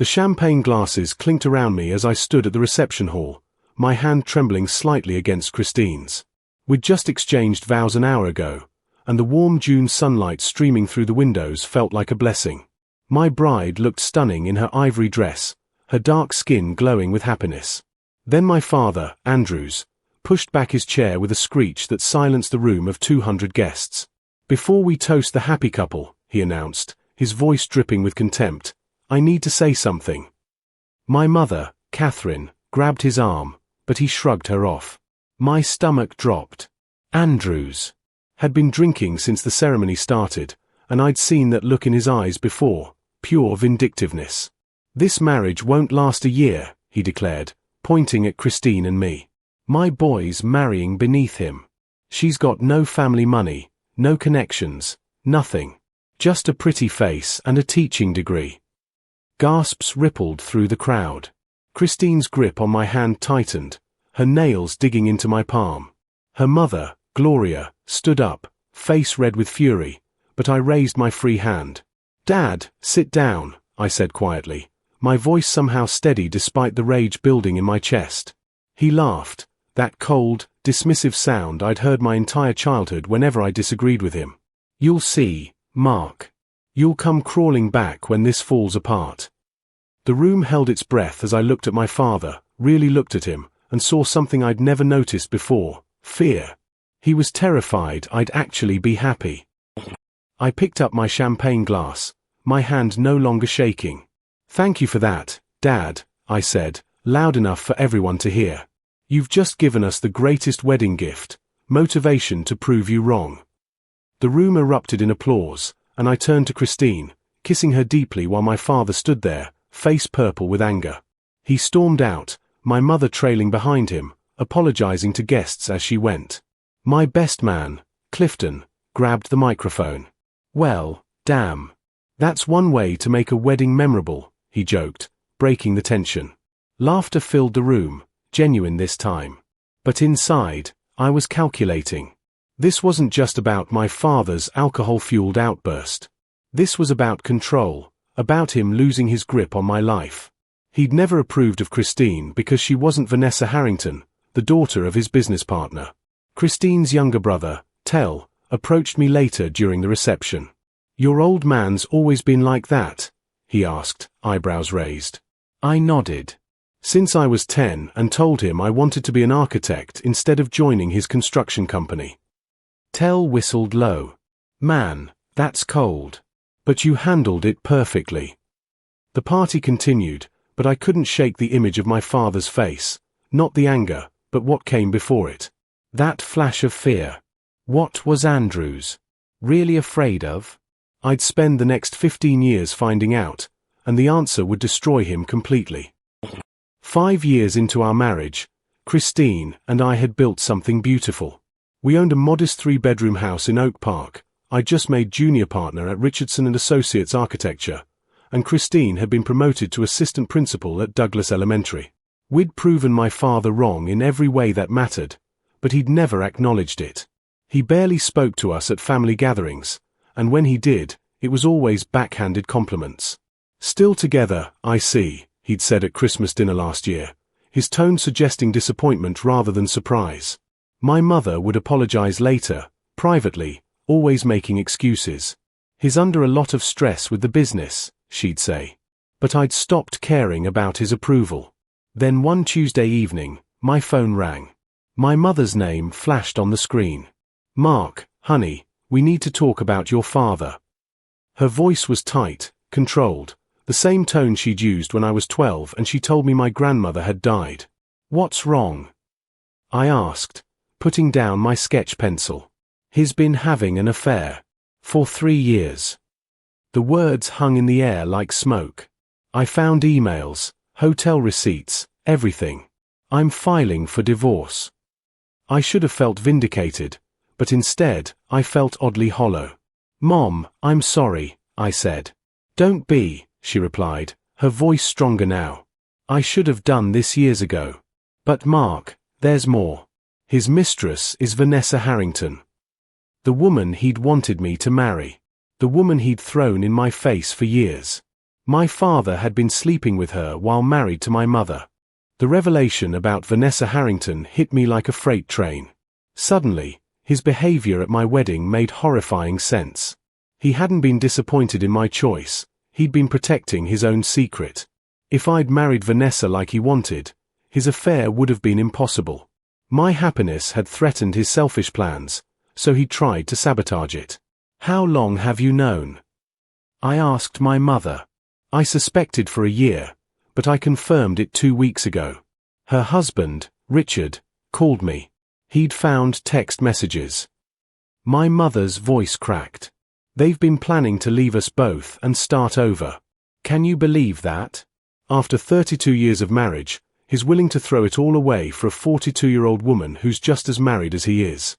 The champagne glasses clinked around me as I stood at the reception hall, my hand trembling slightly against Christine's. We'd just exchanged vows an hour ago, and the warm June sunlight streaming through the windows felt like a blessing. My bride looked stunning in her ivory dress, her dark skin glowing with happiness. Then my father, Andrews, pushed back his chair with a screech that silenced the room of 200 guests. "Before we toast the happy couple," he announced, his voice dripping with contempt, "I need to say something." My mother, Catherine, grabbed his arm, but he shrugged her off. My stomach dropped. Andrews had been drinking since the ceremony started, and I'd seen that look in his eyes before, pure vindictiveness. "This marriage won't last a year," he declared, pointing at Christine and me. "My boy's marrying beneath him. She's got no family money, no connections, nothing. Just a pretty face and a teaching degree." Gasps rippled through the crowd. Christine's grip on my hand tightened, her nails digging into my palm. Her mother, Gloria, stood up, face red with fury, but I raised my free hand. "Dad, sit down," I said quietly, my voice somehow steady despite the rage building in my chest. He laughed, that cold, dismissive sound I'd heard my entire childhood whenever I disagreed with him. "You'll see, Mark. You'll come crawling back when this falls apart." The room held its breath as I looked at my father, really looked at him, and saw something I'd never noticed before: fear. He was terrified I'd actually be happy. I picked up my champagne glass, my hand no longer shaking. "Thank you for that, Dad," I said, loud enough for everyone to hear. "You've just given us the greatest wedding gift, motivation to prove you wrong." The room erupted in applause, and I turned to Christine, kissing her deeply while my father stood there, face purple with anger. He stormed out, my mother trailing behind him, apologizing to guests as she went. My best man, Clifton, grabbed the microphone. "Well, damn. That's one way to make a wedding memorable," he joked, breaking the tension. Laughter filled the room, genuine this time. But inside, I was calculating. This wasn't just about my father's alcohol-fueled outburst. This was about control, about him losing his grip on my life. He'd never approved of Christine because she wasn't Vanessa Harrington, the daughter of his business partner. Christine's younger brother, Tell, approached me later during the reception. "Your old man's always been like that?" he asked, eyebrows raised. I nodded. Since I was 10, and told him I wanted to be an architect instead of joining his construction company. Tell whistled low. "Man, that's cold. But you handled it perfectly." The party continued, but I couldn't shake the image of my father's face, not the anger, but what came before it. That flash of fear. What was Andrews really afraid of? I'd spend the next 15 years finding out, and the answer would destroy him completely. 5 years into our marriage, Christine and I had built something beautiful. We owned a modest 3-bedroom house in Oak Park. I'd just made junior partner at Richardson & Associates Architecture, and Christine had been promoted to assistant principal at Douglas Elementary. We'd proven my father wrong in every way that mattered, but he'd never acknowledged it. He barely spoke to us at family gatherings, and when he did, it was always backhanded compliments. "Still together, I see," he'd said at Christmas dinner last year, his tone suggesting disappointment rather than surprise. My mother would apologize later, privately, always making excuses. "He's under a lot of stress with the business," she'd say. But I'd stopped caring about his approval. Then one Tuesday evening, my phone rang. My mother's name flashed on the screen. "Mark, honey, we need to talk about your father." Her voice was tight, controlled, the same tone she'd used when I was 12 and she told me my grandmother had died. "What's wrong?" I asked, putting down my sketch pencil. "He's been having an affair. For 3 years." The words hung in the air like smoke. I found emails, hotel receipts, everything. "I'm filing for divorce." I should have felt vindicated, but instead, I felt oddly hollow. "Mom, I'm sorry," I said. "Don't be," she replied, her voice stronger now. "I should have done this years ago. But Mark, there's more. His mistress is Vanessa Harrington. The woman he'd wanted me to marry. The woman he'd thrown in my face for years. My father had been sleeping with her while married to my mother. The revelation about Vanessa Harrington hit me like a freight train. Suddenly, his behavior at my wedding made horrifying sense. He hadn't been disappointed in my choice, he'd been protecting his own secret. If I'd married Vanessa like he wanted, his affair would have been impossible. My happiness had threatened his selfish plans, so he tried to sabotage it. "How long have you known?" I asked my mother. I suspected for a year, but I confirmed it 2 weeks ago. Her husband, Richard, called me. He'd found text messages. My mother's voice cracked. "They've been planning to leave us both and start over. Can you believe that? After 32 years of marriage, he's willing to throw it all away for a 42-year-old woman who's just as married as he is."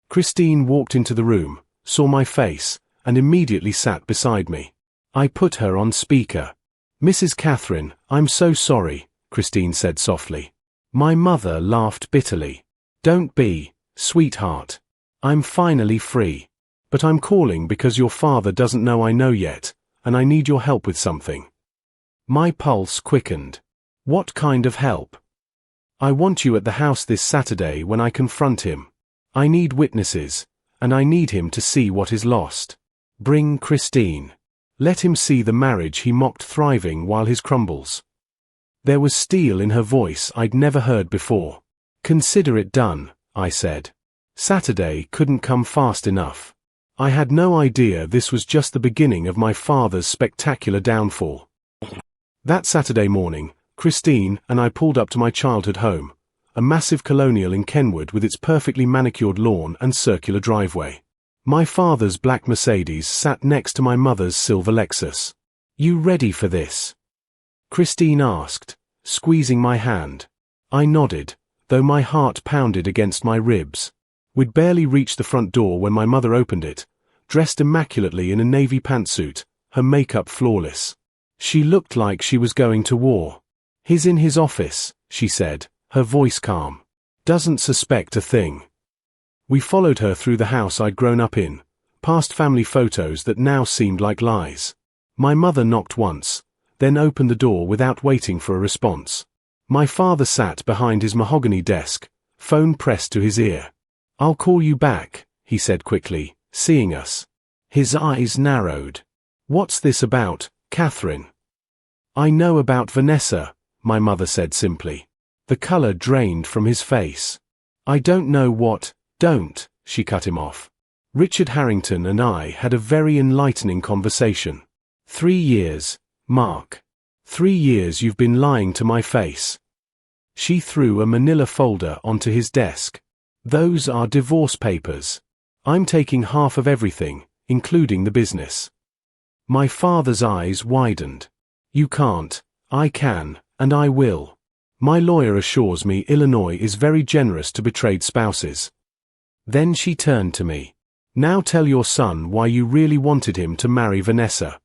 Christine walked into the room, saw my face, and immediately sat beside me. I put her on speaker. "Mrs. Catherine, I'm so sorry," Christine said softly. My mother laughed bitterly. "Don't be, sweetheart. I'm finally free. But I'm calling because your father doesn't know I know yet, and I need your help with something." My pulse quickened. "What kind of help?" "I want you at the house this Saturday when I confront him. I need witnesses, and I need him to see what is lost. Bring Christine. Let him see the marriage he mocked thriving while his crumbles." There was steel in her voice I'd never heard before. "Consider it done," I said. Saturday couldn't come fast enough. I had no idea this was just the beginning of my father's spectacular downfall. That Saturday morning, Christine and I pulled up to my childhood home, a massive colonial in Kenwood with its perfectly manicured lawn and circular driveway. My father's black Mercedes sat next to my mother's silver Lexus. "You ready for this?" Christine asked, squeezing my hand. I nodded, though my heart pounded against my ribs. We'd barely reached the front door when my mother opened it, dressed immaculately in a navy pantsuit, her makeup flawless. She looked like she was going to war. "He's in his office," she said, her voice calm. "Doesn't suspect a thing." We followed her through the house I'd grown up in, past family photos that now seemed like lies. My mother knocked once, then opened the door without waiting for a response. My father sat behind his mahogany desk, phone pressed to his ear. "I'll call you back," he said quickly, seeing us. His eyes narrowed. "What's this about, Catherine?" "I know about Vanessa," my mother said simply. The color drained from his face. "I don't know what." "Don't," she cut him off. "Richard Harrington and I had a very enlightening conversation. 3 years, Mark. 3 years you've been lying to my face." She threw a manila folder onto his desk. "Those are divorce papers. I'm taking half of everything, including the business." My father's eyes widened. "You can't. I can, and I will. My lawyer assures me Illinois is very generous to betrayed spouses." Then she turned to me. "Now tell your son why you really wanted him to marry Vanessa."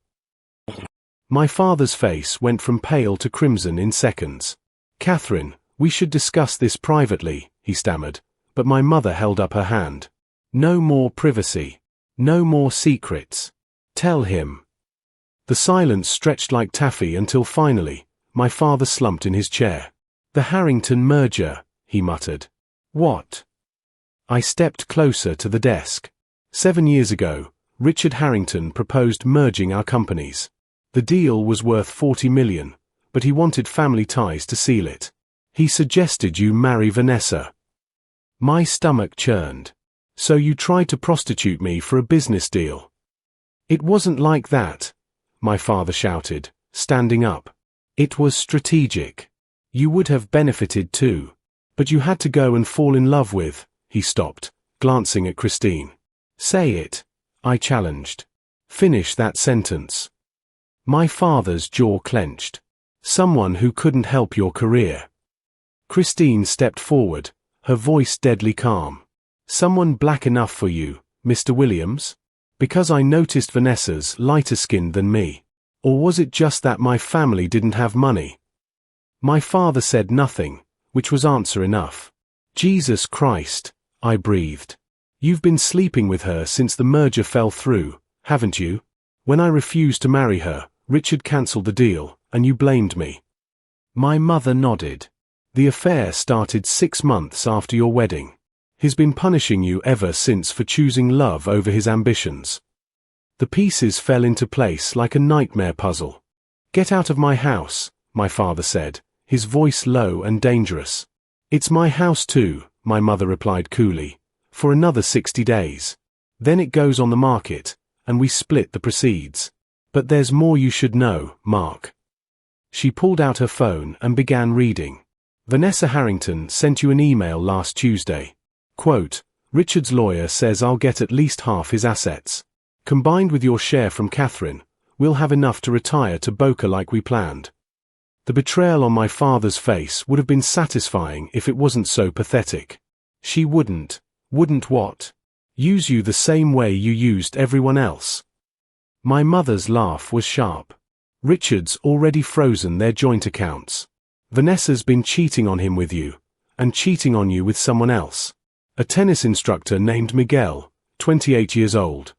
My father's face went from pale to crimson in seconds. "Catherine, we should discuss this privately," he stammered, but my mother held up her hand. "No more privacy. No more secrets. Tell him." The silence stretched like taffy until finally, my father slumped in his chair. "The Harrington merger," he muttered. "What?" I stepped closer to the desk. 7 years ago, Richard Harrington proposed merging our companies. The deal was worth $40 million, but he wanted family ties to seal it. "He suggested you marry Vanessa." My stomach churned. "So you tried to prostitute me for a business deal?" "It wasn't like that," my father shouted, standing up. "It was strategic. You would have benefited too. But you had to go and fall in love with." He stopped, glancing at Christine. "Say it," I challenged. "Finish that sentence." My father's jaw clenched. "Someone who couldn't help your career." Christine stepped forward, her voice deadly calm. "Someone black enough for you, Mr. Williams? Because I noticed Vanessa's lighter skinned than me. Or was it just that my family didn't have money?" My father said nothing, which was answer enough. "Jesus Christ," I breathed. "You've been sleeping with her since the merger fell through, haven't you? When I refused to marry her, Richard cancelled the deal, and you blamed me. My mother nodded. The affair started 6 months after your wedding. He's been punishing you ever since for choosing love over his ambitions. The pieces fell into place like a nightmare puzzle. Get out of my house, my father said, his voice low and dangerous. It's my house too, my mother replied coolly, for another 60 days. Then it goes on the market, and we split the proceeds. But there's more you should know, Mark. She pulled out her phone and began reading. Vanessa Harrington sent you an email last Tuesday. Quote, Richard's lawyer says I'll get at least half his assets. Combined with your share from Catherine, we'll have enough to retire to Boca like we planned. The betrayal on my father's face would have been satisfying if it wasn't so pathetic. She wouldn't what? Use you the same way you used everyone else. My mother's laugh was sharp. Richard's already frozen their joint accounts. Vanessa's been cheating on him with you, and cheating on you with someone else. A tennis instructor named Miguel, 28 years old.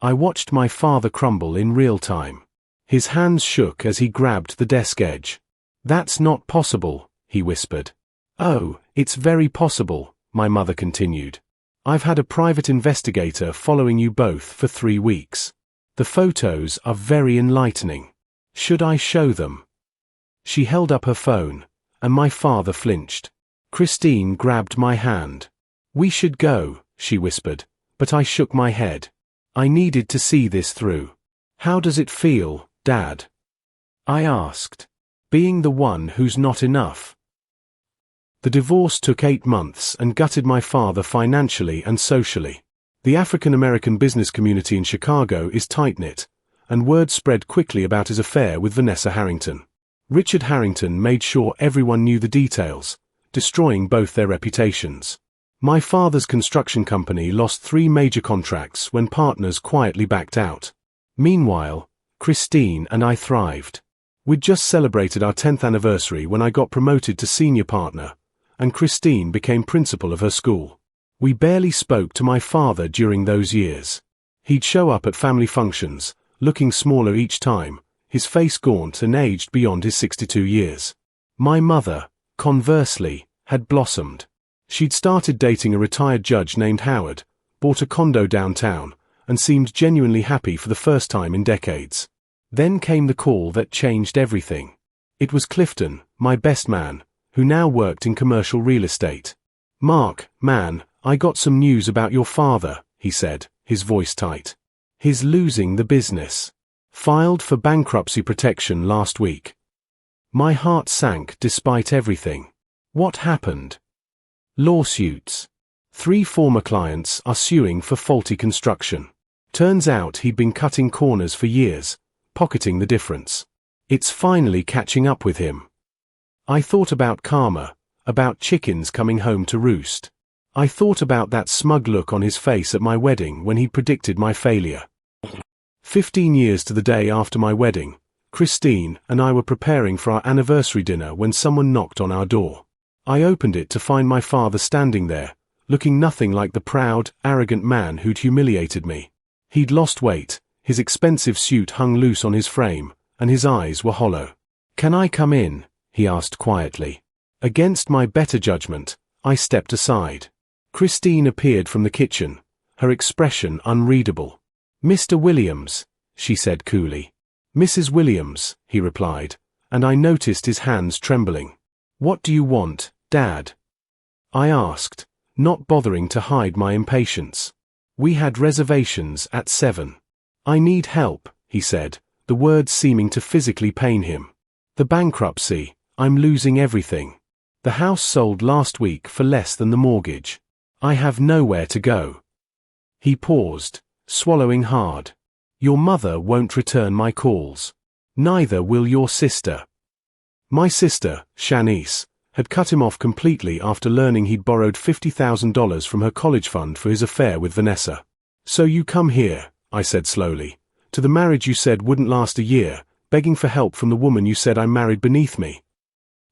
I watched my father crumble in real time. His hands shook as he grabbed the desk edge. That's not possible, he whispered. Oh, it's very possible, my mother continued. I've had a private investigator following you both for 3 weeks. The photos are very enlightening. Should I show them? She held up her phone, and my father flinched. Christine grabbed my hand. We should go, she whispered, but I shook my head. I needed to see this through. How does it feel, Dad? I asked. Being the one who's not enough. The divorce took 8 months and gutted my father financially and socially. The African American business community in Chicago is tight-knit, and word spread quickly about his affair with Vanessa Harrington. Richard Harrington made sure everyone knew the details, destroying both their reputations. My father's construction company lost 3 major contracts when partners quietly backed out. Meanwhile, Christine and I thrived. We'd just celebrated our 10th anniversary when I got promoted to senior partner, and Christine became principal of her school. We barely spoke to my father during those years. He'd show up at family functions, looking smaller each time, his face gaunt and aged beyond his 62 years. My mother, conversely, had blossomed. She'd started dating a retired judge named Howard, bought a condo downtown, and seemed genuinely happy for the first time in decades. Then came the call that changed everything. It was Clifton, my best man, who now worked in commercial real estate. Mark, man, I got some news about your father, he said, his voice tight. He's losing the business. Filed for bankruptcy protection last week. My heart sank despite everything. What happened? Lawsuits. 3 former clients are suing for faulty construction. Turns out he'd been cutting corners for years, pocketing the difference. It's finally catching up with him. I thought about karma, about chickens coming home to roost. I thought about that smug look on his face at my wedding when he predicted my failure. 15 years to the day after my wedding, Christine and I were preparing for our anniversary dinner when someone knocked on our door. I opened it to find my father standing there, looking nothing like the proud, arrogant man who'd humiliated me. He'd lost weight, his expensive suit hung loose on his frame, and his eyes were hollow. Can I come in? He asked quietly. Against my better judgment, I stepped aside. Christine appeared from the kitchen, her expression unreadable. Mr. Williams, she said coolly. Mrs. Williams, he replied, and I noticed his hands trembling. What do you want, Dad? I asked, not bothering to hide my impatience. We had reservations at 7. I need help, he said, the words seeming to physically pain him. The bankruptcy, I'm losing everything. The house sold last week for less than the mortgage. I have nowhere to go. He paused, swallowing hard. Your mother won't return my calls. Neither will your sister. My sister, Shanice, had cut him off completely after learning he'd borrowed $50,000 from her college fund for his affair with Vanessa. So you come here, I said slowly, to the marriage you said wouldn't last a year, begging for help from the woman you said I married beneath me.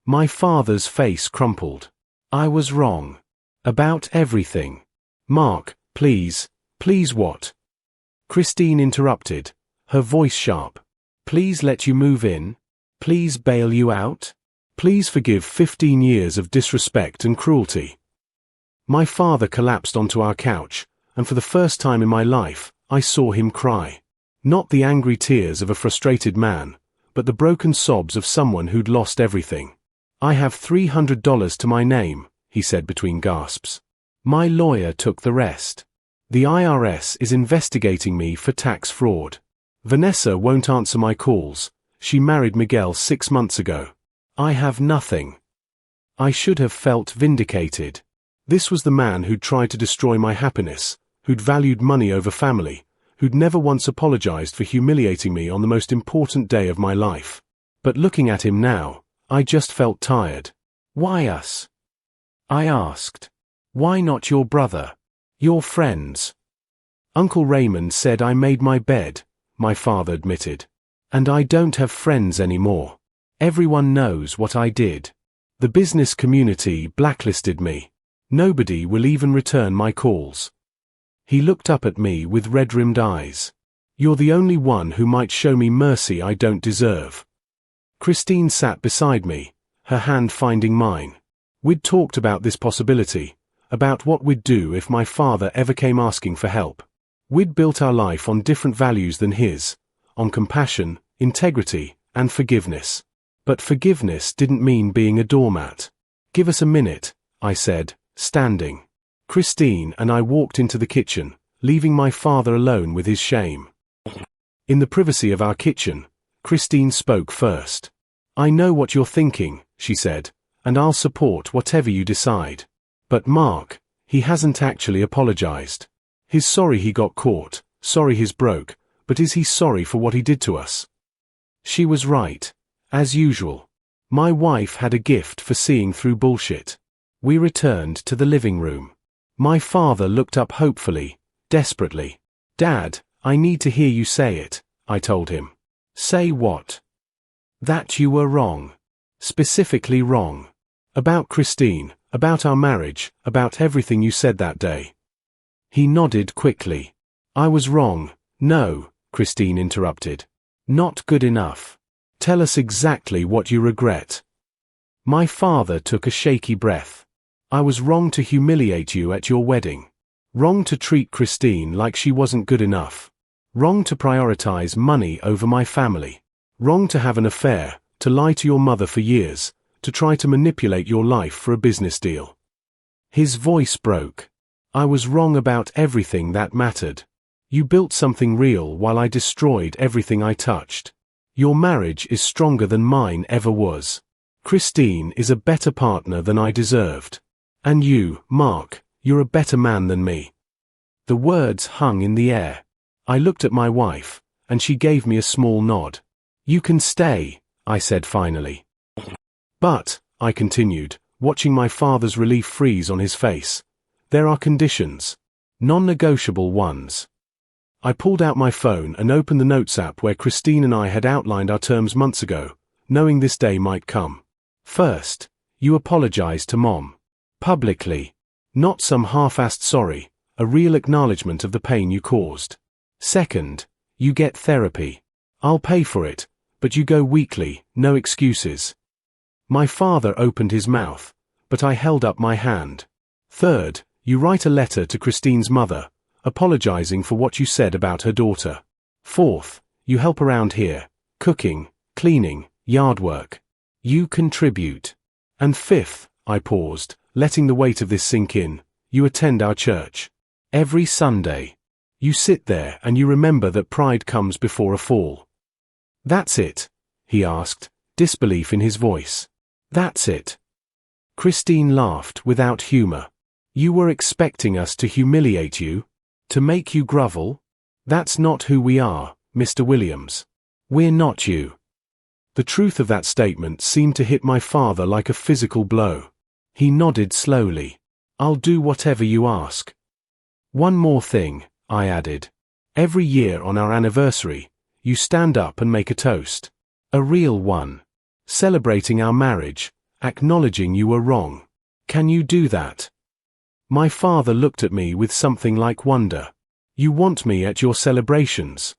My father's face crumpled. I was wrong. About everything. Mark, please what? Christine interrupted, her voice sharp. Please let you move in? Please bail you out? Please forgive 15 years of disrespect and cruelty. My father collapsed onto our couch, and for the first time in my life, I saw him cry. Not the angry tears of a frustrated man, but the broken sobs of someone who'd lost everything. I have $300 to my name, he said between gasps. My lawyer took the rest. The IRS is investigating me for tax fraud. Vanessa won't answer my calls. She married Miguel 6 months ago. I have nothing. I should have felt vindicated. This was the man who'd tried to destroy my happiness, who'd valued money over family, who'd never once apologized for humiliating me on the most important day of my life. But looking at him now, I just felt tired. Why us? I asked. Why not your brother? Your friends? Uncle Raymond said I made my bed, my father admitted. And I don't have friends anymore. Everyone knows what I did. The business community blacklisted me. Nobody will even return my calls. He looked up at me with red-rimmed eyes. You're the only one who might show me mercy I don't deserve. Christine sat beside me, her hand finding mine. We'd talked about this possibility, about what we'd do if my father ever came asking for help. We'd built our life on different values than his, on compassion, integrity, and forgiveness. But forgiveness didn't mean being a doormat. Give us a minute, I said, standing. Christine and I walked into the kitchen, leaving my father alone with his shame. In the privacy of our kitchen, Christine spoke first. I know what you're thinking, she said, and I'll support whatever you decide. But Mark, he hasn't actually apologized. He's sorry he got caught, sorry he's broke, but is he sorry for what he did to us? She was right. As usual. My wife had a gift for seeing through bullshit. We returned to the living room. My father looked up hopefully, desperately. Dad, I need to hear you say it, I told him. Say what? That you were wrong. Specifically wrong. About Christine, about our marriage, about everything you said that day. He nodded quickly. I was wrong. No, Christine interrupted. Not good enough. Tell us exactly what you regret. My father took a shaky breath. I was wrong to humiliate you at your wedding. Wrong to treat Christine like she wasn't good enough. Wrong to prioritize money over my family. Wrong to have an affair, to lie to your mother for years, to try to manipulate your life for a business deal. His voice broke. I was wrong about everything that mattered. You built something real while I destroyed everything I touched. Your marriage is stronger than mine ever was. Christine is a better partner than I deserved. And you, Mark, you're a better man than me. The words hung in the air. I looked at my wife, and she gave me a small nod. You can stay, I said finally. But, I continued, watching my father's relief freeze on his face, there are conditions. Non-negotiable ones. I pulled out my phone and opened the Notes app where Christine and I had outlined our terms months ago, knowing this day might come. First, you apologize to Mom. Publicly. Not some half-assed sorry, a real acknowledgement of the pain you caused. Second, you get therapy. I'll pay for it, but you go weekly, no excuses. My father opened his mouth, but I held up my hand. Third, you write a letter to Christine's mother, apologizing for what you said about her daughter. Fourth, you help around here, cooking, cleaning, yard work. You contribute. And fifth, I paused, letting the weight of this sink in, you attend our church. Every Sunday. You sit there and you remember that pride comes before a fall. That's it? He asked, disbelief in his voice. That's it. Christine laughed without humor. You were expecting us to humiliate you? To make you grovel? That's not who we are, Mr. Williams. We're not you. The truth of that statement seemed to hit my father like a physical blow. He nodded slowly. I'll do whatever you ask. One more thing, I added. Every year on our anniversary, you stand up and make a toast. A real one. Celebrating our marriage, acknowledging you were wrong. Can you do that? My father looked at me with something like wonder. You want me at your celebrations?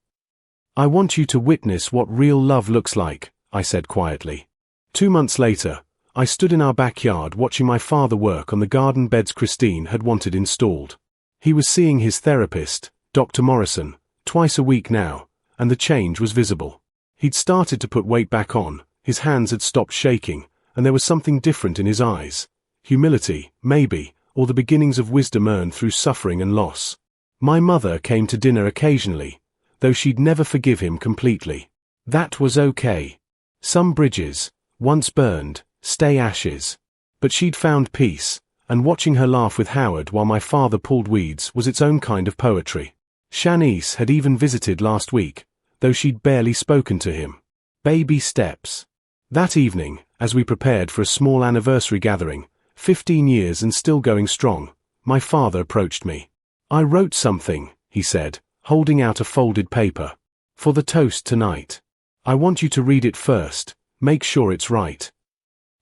I want you to witness what real love looks like, I said quietly. 2 months later, I stood in our backyard watching my father work on the garden beds Christine had wanted installed. He was seeing his therapist, Dr. Morrison, twice a week now, and the change was visible. He'd started to put weight back on, his hands had stopped shaking, and there was something different in his eyes. Humility, maybe, or the beginnings of wisdom earned through suffering and loss. My mother came to dinner occasionally, though she'd never forgive him completely. That was okay. Some bridges, once burned, stay ashes. But she'd found peace, and watching her laugh with Howard while my father pulled weeds was its own kind of poetry. Shanice had even visited last week, though she'd barely spoken to him. Baby steps. That evening, as we prepared for a small anniversary gathering, 15 years and still going strong, my father approached me. I wrote something, he said, holding out a folded paper. For the toast tonight. I want you to read it first, make sure it's right.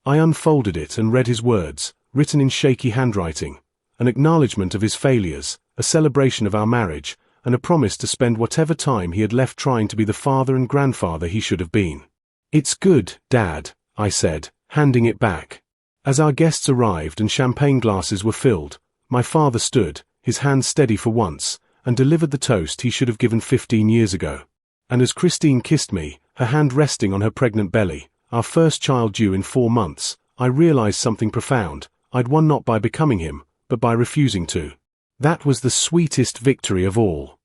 I unfolded it and read his words, written in shaky handwriting, an acknowledgement of his failures, a celebration of our marriage, and a promise to spend whatever time he had left trying to be the father and grandfather he should have been. It's good, Dad, I said, handing it back. As our guests arrived and champagne glasses were filled, my father stood, his hand steady for once, and delivered the toast he should have given 15 years ago. And as Christine kissed me, her hand resting on her pregnant belly, our first child due in 4 months, I realized something profound. I'd won not by becoming him, but by refusing to. That was the sweetest victory of all.